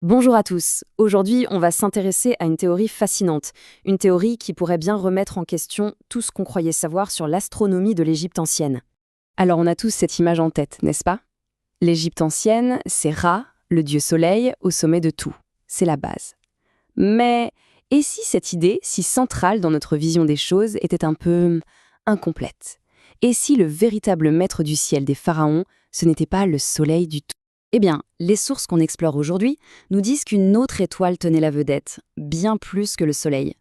Bonjour à tous. Aujourd'hui, on va s'intéresser à une théorie fascinante, une théorie qui pourrait bien remettre en question tout ce qu'on croyait savoir sur l'astronomie de l'Égypte ancienne. Alors on a tous cette image en tête, n'est-ce pas? L'Égypte ancienne, c'est Ra, le dieu soleil, au sommet de tout. C'est la base. Mais et si cette idée, si centrale dans notre vision des choses, était un peu incomplète? Et si le véritable maître du ciel des pharaons, ce n'était pas le soleil du tout? Eh bien, les sources qu'on explore aujourd'hui nous disent qu'une autre étoile tenait la vedette, bien plus que le Soleil.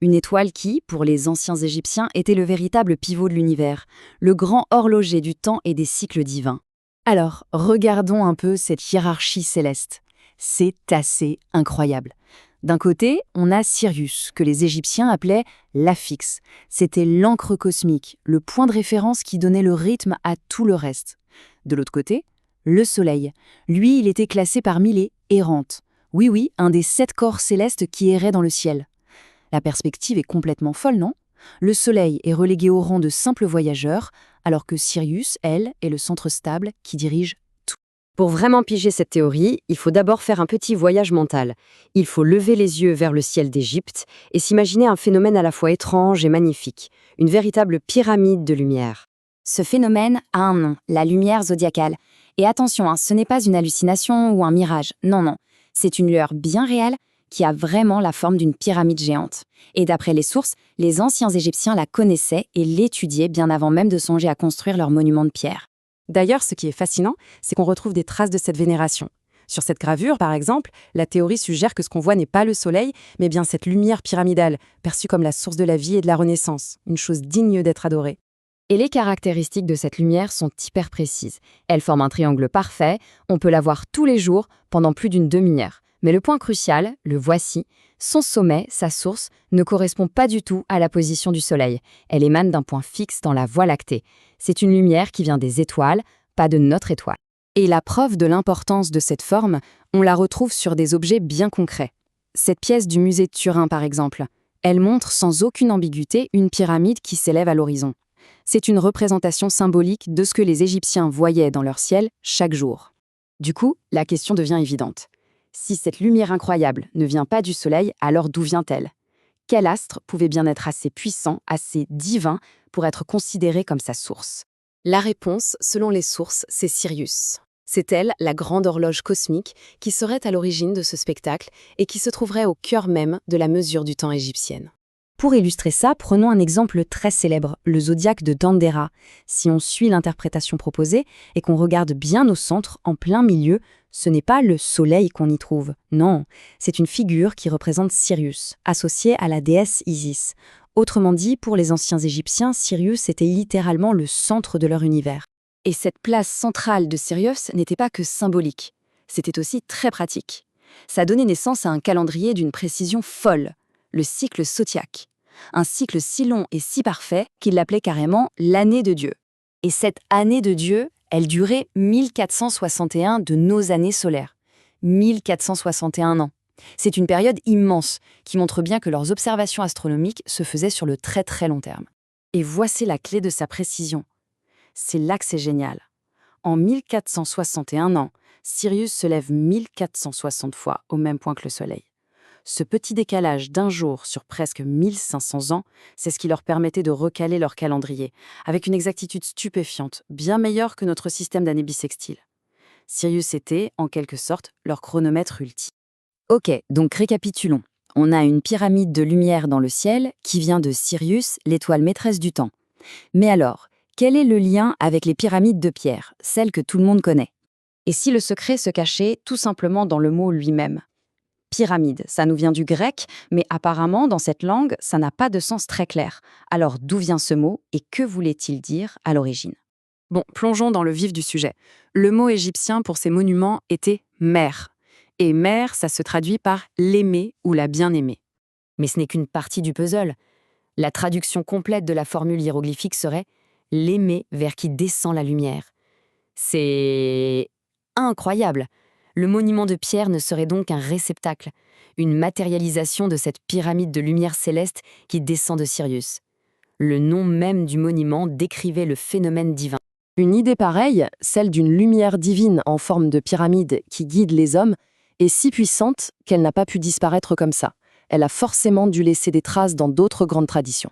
Une étoile qui, pour les anciens Égyptiens, était le véritable pivot de l'univers, le grand horloger du temps et des cycles divins. Alors, regardons un peu cette hiérarchie céleste. C'est assez incroyable. D'un côté, on a Sirius, que les Égyptiens appelaient l'Aphix. C'était l'encre cosmique, le point de référence qui donnait le rythme à tout le reste. De l'autre côté, le Soleil. Lui, il était classé parmi les errantes. Oui, un des 7 corps célestes qui erraient dans le ciel. La perspective est complètement folle, non? Le Soleil est relégué au rang de simple voyageur, alors que Sirius, elle, est le centre stable qui dirige tout. Pour vraiment piger cette théorie, il faut d'abord faire un petit voyage mental. Il faut lever les yeux vers le ciel d'Égypte et s'imaginer un phénomène à la fois étrange et magnifique, une véritable pyramide de lumière. Ce phénomène a un nom, la lumière zodiacale. Et attention, ce n'est pas une hallucination ou un mirage, non. C'est une lueur bien réelle qui a vraiment la forme d'une pyramide géante. Et d'après les sources, les anciens Égyptiens la connaissaient et l'étudiaient bien avant même de songer à construire leur monument de pierre. D'ailleurs, ce qui est fascinant, c'est qu'on retrouve des traces de cette vénération. Sur cette gravure, par exemple, la théorie suggère que ce qu'on voit n'est pas le soleil, mais bien cette lumière pyramidale, perçue comme la source de la vie et de la renaissance, une chose digne d'être adorée. Et les caractéristiques de cette lumière sont hyper précises. Elle forme un triangle parfait, on peut la voir tous les jours pendant plus d'une demi-heure. Mais le point crucial, le voici, son sommet, sa source, ne correspond pas du tout à la position du Soleil. Elle émane d'un point fixe dans la Voie lactée. C'est une lumière qui vient des étoiles, pas de notre étoile. Et la preuve de l'importance de cette forme, on la retrouve sur des objets bien concrets. Cette pièce du musée de Turin, par exemple, elle montre sans aucune ambiguïté une pyramide qui s'élève à l'horizon. C'est une représentation symbolique de ce que les Égyptiens voyaient dans leur ciel chaque jour. Du coup, la question devient évidente. Si cette lumière incroyable ne vient pas du Soleil, alors d'où vient-elle? Quel astre pouvait bien être assez puissant, assez divin, pour être considéré comme sa source? La réponse, selon les sources, c'est Sirius. C'est elle, la grande horloge cosmique, qui serait à l'origine de ce spectacle et qui se trouverait au cœur même de la mesure du temps égyptienne. Pour illustrer ça, prenons un exemple très célèbre, le zodiaque de Dendera. Si on suit l'interprétation proposée et qu'on regarde bien au centre, en plein milieu, ce n'est pas le soleil qu'on y trouve. Non, c'est une figure qui représente Sirius, associée à la déesse Isis. Autrement dit, pour les anciens Égyptiens, Sirius était littéralement le centre de leur univers. Et cette place centrale de Sirius n'était pas que symbolique, c'était aussi très pratique. Ça donnait naissance à un calendrier d'une précision folle, le cycle zodiaque. Un cycle si long et si parfait qu'il l'appelait carrément l'année de Dieu. Et cette année de Dieu, elle durait 1461 de nos années solaires. 1461 ans. C'est une période immense qui montre bien que leurs observations astronomiques se faisaient sur le très très long terme. Et voici la clé de sa précision. C'est là que c'est génial. En 1461 ans, Sirius se lève 1460 fois au même point que le Soleil. Ce petit décalage d'un jour sur presque 1500 ans, c'est ce qui leur permettait de recaler leur calendrier, avec une exactitude stupéfiante, bien meilleure que notre système d'année bissextile. Sirius était, en quelque sorte, leur chronomètre ultime. Ok, donc récapitulons. On a une pyramide de lumière dans le ciel qui vient de Sirius, l'étoile maîtresse du temps. Mais alors, quel est le lien avec les pyramides de pierre, celles que tout le monde connaît? Et si le secret se cachait tout simplement dans le mot lui-même? Pyramide, ça nous vient du grec, mais apparemment, dans cette langue, ça n'a pas de sens très clair. Alors, d'où vient ce mot et que voulait-il dire à l'origine? Bon, plongeons dans le vif du sujet. Le mot égyptien pour ces monuments était mère. Et mère, ça se traduit par l'aimer ou la bien-aimée. Mais ce n'est qu'une partie du puzzle. La traduction complète de la formule hiéroglyphique serait l'aimer vers qui descend la lumière. C'est incroyable! Le monument de pierre ne serait donc qu'un réceptacle, une matérialisation de cette pyramide de lumière céleste qui descend de Sirius. Le nom même du monument décrivait le phénomène divin. Une idée pareille, celle d'une lumière divine en forme de pyramide qui guide les hommes, et si puissante qu'elle n'a pas pu disparaître comme ça. Elle a forcément dû laisser des traces dans d'autres grandes traditions.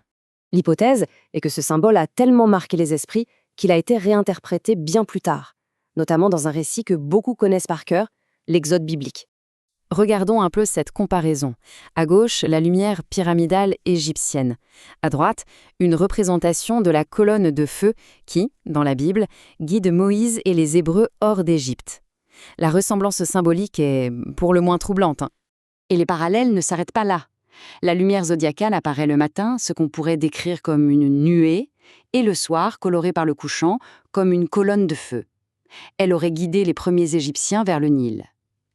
L'hypothèse est que ce symbole a tellement marqué les esprits qu'il a été réinterprété bien plus tard, notamment dans un récit que beaucoup connaissent par cœur, l'Exode biblique. Regardons un peu cette comparaison. À gauche, la lumière pyramidale égyptienne. À droite, une représentation de la colonne de feu qui, dans la Bible, guide Moïse et les Hébreux hors d'Égypte. La ressemblance symbolique est pour le moins troublante. Et les parallèles ne s'arrêtent pas là. La lumière zodiacale apparaît le matin, ce qu'on pourrait décrire comme une nuée, et le soir, colorée par le couchant, comme une colonne de feu. Elle aurait guidé les premiers Égyptiens vers le Nil.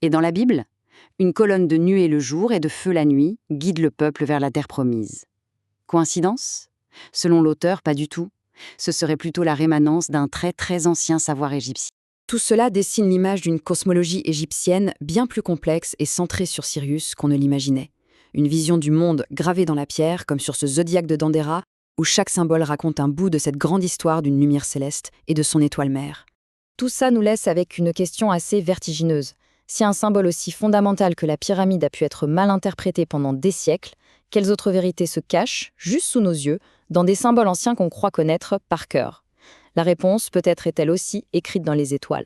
Et dans la Bible, une colonne de nuée le jour et de feu la nuit guide le peuple vers la terre promise. Coïncidence ? Selon l'auteur, pas du tout. Ce serait plutôt la rémanence d'un très ancien savoir égyptien. Tout cela dessine l'image d'une cosmologie égyptienne bien plus complexe et centrée sur Sirius qu'on ne l'imaginait. Une vision du monde gravée dans la pierre, comme sur ce zodiaque de Dendera, où chaque symbole raconte un bout de cette grande histoire d'une lumière céleste et de son étoile mère. Tout ça nous laisse avec une question assez vertigineuse. Si un symbole aussi fondamental que la pyramide a pu être mal interprété pendant des siècles, quelles autres vérités se cachent, juste sous nos yeux, dans des symboles anciens qu'on croit connaître par cœur ? La réponse peut-être est elle aussi écrite dans les étoiles.